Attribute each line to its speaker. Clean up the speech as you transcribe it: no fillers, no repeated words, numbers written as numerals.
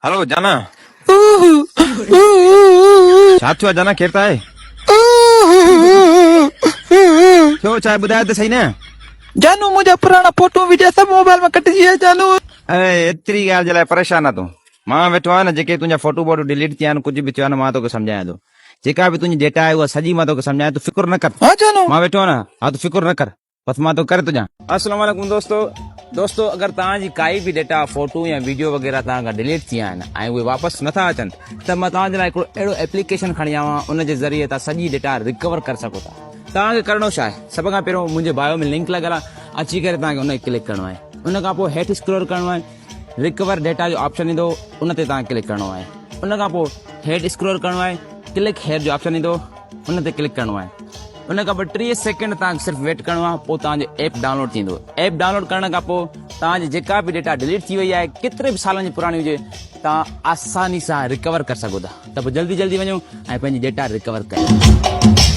Speaker 1: Hello जाना छा थियो आहे जाना केरु त आहे छो छा आहे ॿुधायो त सही न
Speaker 2: जानू मुझे पुराना फोटो वीडियो सब मोबाइल में कट गया जानू।
Speaker 1: अरे एतिरी ॻाल्हि जे लाइ परेशान आहे तूं मां वेठो आहियां न जेके तुंहिंजा फोटो बोटो डिलीट थिया आहिनि कुझु बि थियो आहे न मां तोखे सम्झायां थो जेका बि तुंहिंजी डेटा आहे उहा सॼी मां तोखे सम्झायां तूं फिकुर न कर
Speaker 2: हाँ जानू
Speaker 1: मां वेठो आहियां न हा तूं फिकुर न कर बस मां तो करे थो ॾियां। अस्सलाम वालेकुम दोस्तों अगर तव्हांजी काई बि डेटा फोटो या वीडियो वग़ैरह तव्हां खां डिलीट थी विया आहिनि ऐं उहे वापसि नथा अचनि त मां तव्हांजे लाइ हिकिड़ो अहिड़ो एप्लीकेशन खणी आयो आहियां उन जे ज़रिए तव्हां सॼी डेटा रिकवर करे सघो था। तव्हांखे करिणो छा आहे सभ खां पहिरियों मुंहिंजे बायो में लिंक लॻल आहे अची करे तव्हांखे उन खे क्लिक करिणो आहे उन खां पोइ हेठि स्क्रॉल करिणो आहे रिकवर डेटा जो ऑप्शन ईंदो उन ते तव्हां क्लिक करिणो आहे उन खां पोइ हेठि स्क्रॉल करिणो आहे क्लिक हेयर जो ऑप्शन ईंदो उन ते क्लिक करिणो आहे उन खां पोइ 30 सेकेंड तव्हांखे सिर्फ़ु वेट करिणो आहे पोइ तव्हांजो ऐप डाउनलोड थींदो ऐप डाउनलोड करण खां पोइ तव्हांजी जेका बि डेटा डिलीट थी वई आहे केतिरे बि सालनि जी पुराणी हुजे तव्हां आसानी सां रिकवर करे सघो था त पोइ जल्दी वञो ऐं पंहिंजी डेटा रिकवर कयो।